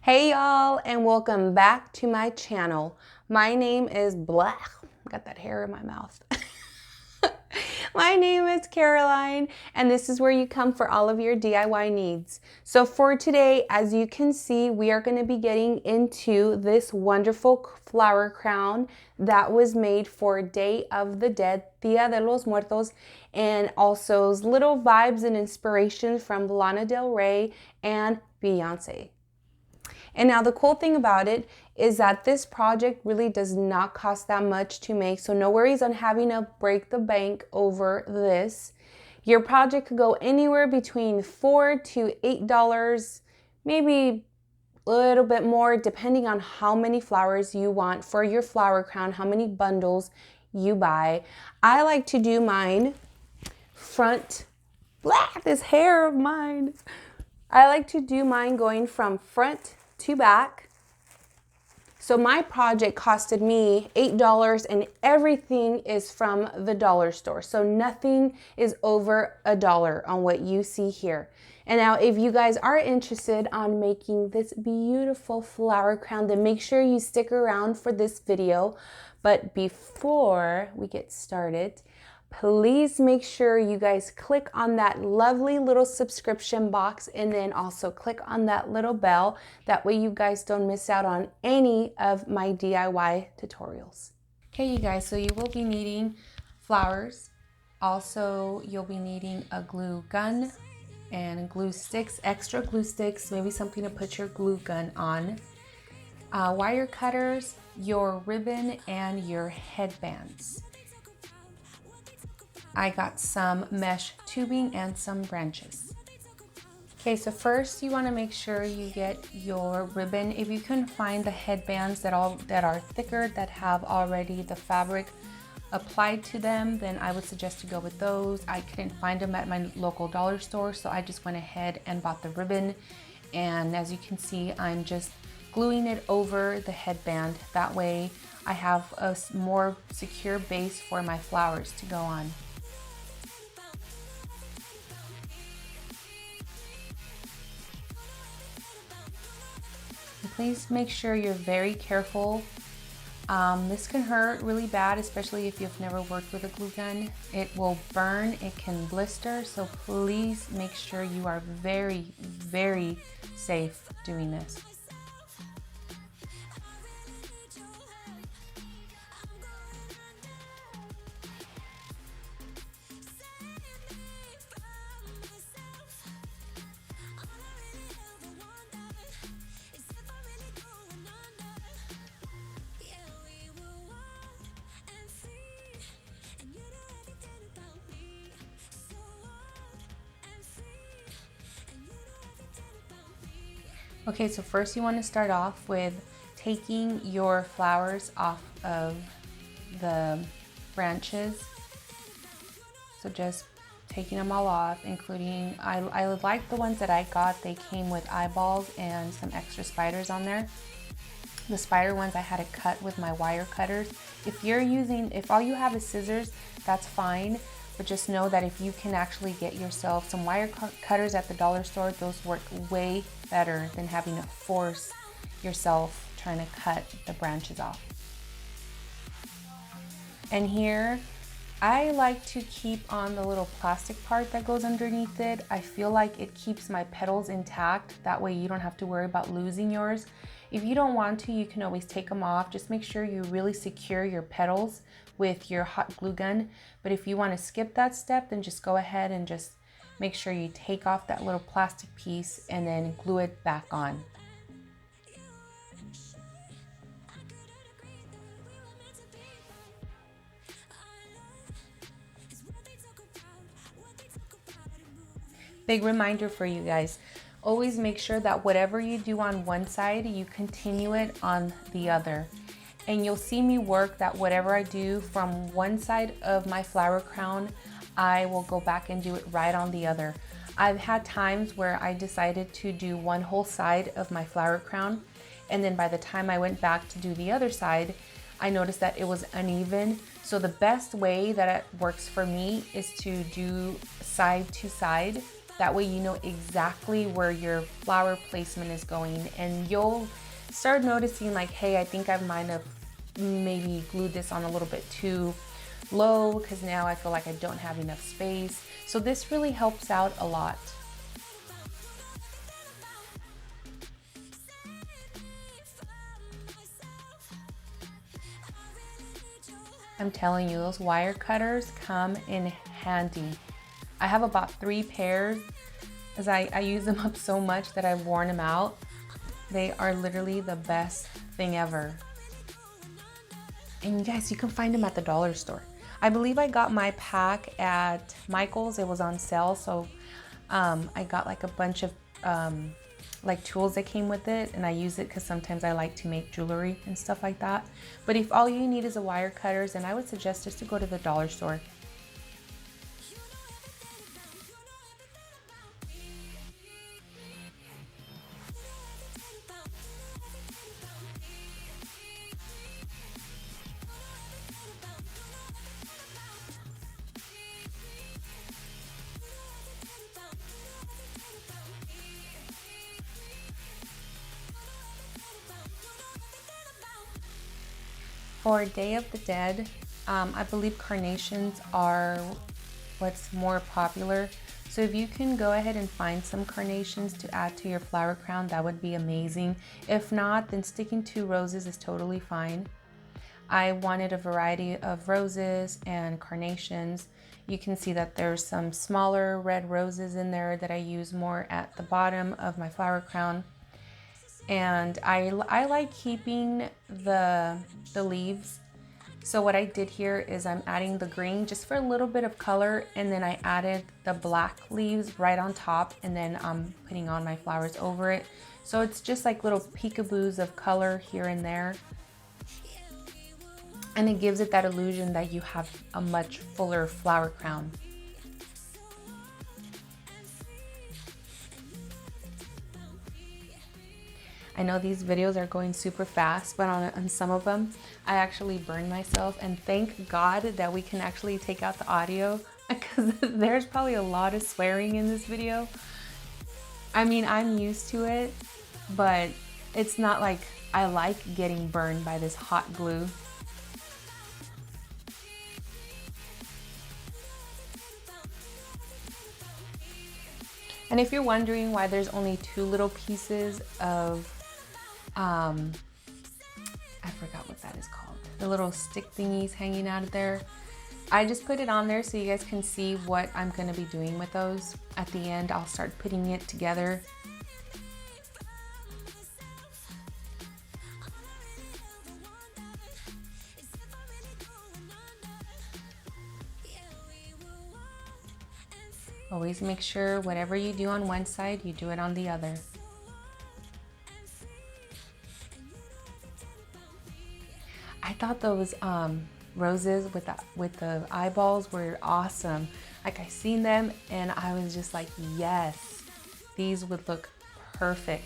Hey y'all, and welcome back to my channel. My name is got that hair in my mouth. My name is Caroline, and this is where you come for all of your DIY needs. So for today, as you can see, we are going to be getting into this wonderful flower crown that was made for Day of the Dead, Dia de los Muertos, and also little vibes and inspiration from Lana Del Rey and Beyonce. And now the cool thing about it is that this project really does not cost that much to make, so no worries on having to break the bank over this. Your project could go anywhere between $4 to $8, maybe a little bit more depending on how many flowers you want for your flower crown, how many bundles you buy. I like to do mine front, this hair of mine. I like to do mine going from front to back. So my project costed me $8 and everything is from the dollar store. So nothing is over $1 on what you see here. And now if you guys are interested on making this beautiful flower crown, then make sure you stick around for this video. But before we get started, please make sure you guys click on that lovely little subscription box and then also click on that little bell. That way you guys don't miss out on any of my DIY tutorials. Okay, you guys, so you will be needing flowers. Also, you'll be needing a glue gun and glue sticks, extra glue sticks, maybe something to put your glue gun on. Wire cutters, your ribbon, and your headbands. I got some mesh tubing and some branches. Okay, so first you want to make sure you get your ribbon. If you can find the headbands that are thicker, that have already the fabric applied to them, then I would suggest to go with those. I couldn't find them at my local dollar store, so I just went ahead and bought the ribbon. And as you can see, I'm just gluing it over the headband. That way I have a more secure base for my flowers to go on. Please make sure you're very careful. This can hurt really bad, especially if you've never worked with a glue gun. It will burn, it can blister, so please make sure you are very, very safe doing this. Okay, so first you want to start off with taking your flowers off of the branches. So just taking them all off, including, I like the ones that I got, they came with eyeballs and some extra spiders on there. The spider ones I had to cut with my wire cutters. If all you have is scissors, that's fine. But just know that if you can actually get yourself some wire cutters at the dollar store, those work way better than having to force yourself trying to cut the branches off. And here, I like to keep on the little plastic part that goes underneath it. I feel like it keeps my petals intact. That way you don't have to worry about losing yours. If you don't want to, you can always take them off. Just make sure you really secure your petals with your hot glue gun. But if you want to skip that step, then just go ahead and just make sure you take off that little plastic piece and then glue it back on. Big reminder for you guys, always make sure that whatever you do on one side, you continue it on the other. And you'll see me work that whatever I do from one side of my flower crown, I will go back and do it right on the other. I've had times where I decided to do one whole side of my flower crown, and then by the time I went back to do the other side, I noticed that it was uneven. So the best way that it works for me is to do side to side That way you know exactly where your flower placement is going, and you'll start noticing like, hey, I think I might have maybe glued this on a little bit too low because now I feel like I don't have enough space. So this really helps out a lot. I'm telling you, those wire cutters come in handy. I have about 3 pairs as I use them up so much that I've worn them out. They are literally the best thing ever. And you guys, you can find them at the dollar store. I believe I got my pack at Michael's. It was on sale, so I got like a bunch of like tools that came with it, and I use it because sometimes I like to make jewelry and stuff like that. But if all you need is a wire cutters, then I would suggest just to go to the dollar store. For Day of the Dead, I believe carnations are what's more popular. So if you can go ahead and find some carnations to add to your flower crown, that would be amazing. If not, then sticking to roses is totally fine. I wanted a variety of roses and carnations. You can see that there's some smaller red roses in there that I use more at the bottom of my flower crown. And I like keeping the leaves. So what I did here is I'm adding the green just for a little bit of color, and then I added the black leaves right on top, and then I'm putting on my flowers over it. So it's just like little peekaboos of color here and there. And it gives it that illusion that you have a much fuller flower crown. I know these videos are going super fast, but on some of them, I actually burned myself, and thank God that we can actually take out the audio because there's probably a lot of swearing in this video. I mean, I'm used to it, but it's not like I like getting burned by this hot glue. And if you're wondering why there's only 2 little pieces of I forgot what that is called. The little stick thingies hanging out of there. I just put it on there so you guys can see what I'm going to be doing with those. At the end, I'll start putting it together. Always make sure whatever you do on one side, you do it on the other. I thought those roses with the eyeballs were awesome. Like, I seen them and I was just like, yes, these would look perfect.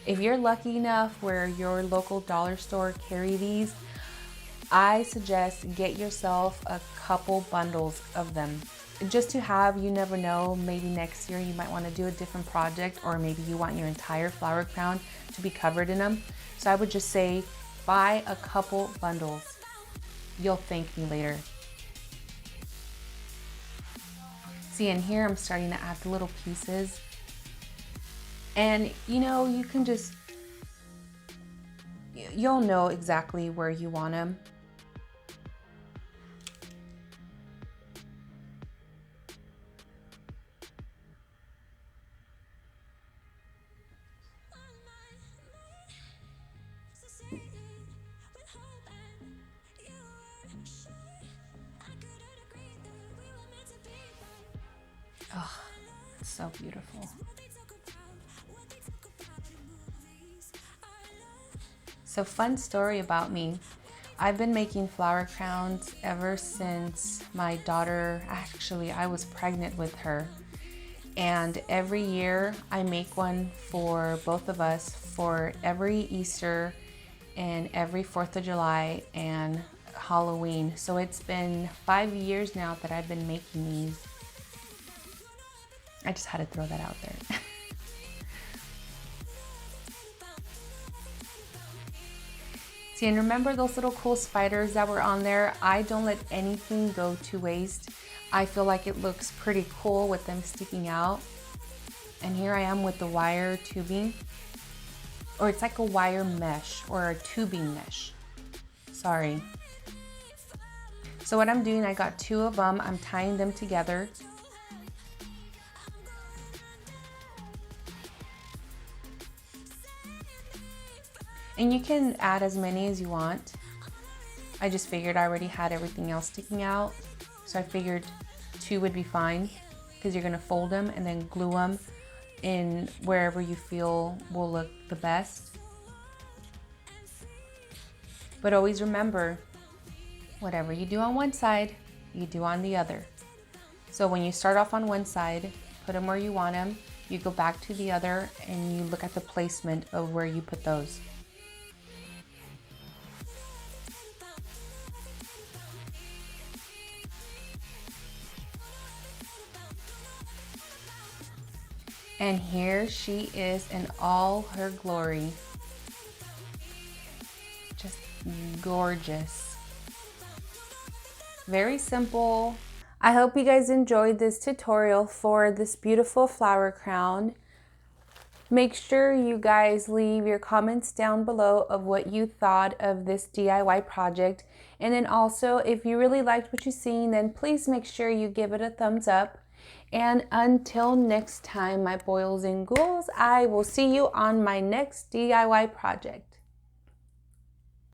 If you're lucky enough where your local dollar store carry these, I suggest get yourself a couple bundles of them. Just to have, you never know, maybe next year you might want to do a different project, or maybe you want your entire flower crown to be covered in them. So I would just say, buy a couple bundles. You'll thank me later. See, in here I'm starting to add the little pieces. And you know, you can just, you'll know exactly where you want them. Oh, it's so beautiful. So, fun story about me. I've been making flower crowns ever since my daughter, actually, I was pregnant with her. And every year I make one for both of us for every Easter and every 4th of July and Halloween. So it's been 5 years now that I've been making these. I just had to throw that out there. See, and remember those little cool spiders that were on there? I don't let anything go to waste. I feel like it looks pretty cool with them sticking out. And here I am with the wire tubing, or it's like a wire mesh or a tubing mesh. Sorry. So what I'm doing, I got 2 of them. I'm tying them together. And you can add as many as you want. I just figured I already had everything else sticking out. So I figured 2 would be fine, because you're gonna fold them and then glue them in wherever you feel will look the best. But always remember, whatever you do on one side, you do on the other. So when you start off on one side, put them where you want them, you go back to the other and you look at the placement of where you put those. And here she is in all her glory. Just gorgeous. Very simple. I hope you guys enjoyed this tutorial for this beautiful flower crown. Make sure you guys leave your comments down below of what you thought of this DIY project. And then also, if you really liked what you've seen, then please make sure you give it a thumbs up. And until next time, my boils and ghouls, I will see you on my next DIY project.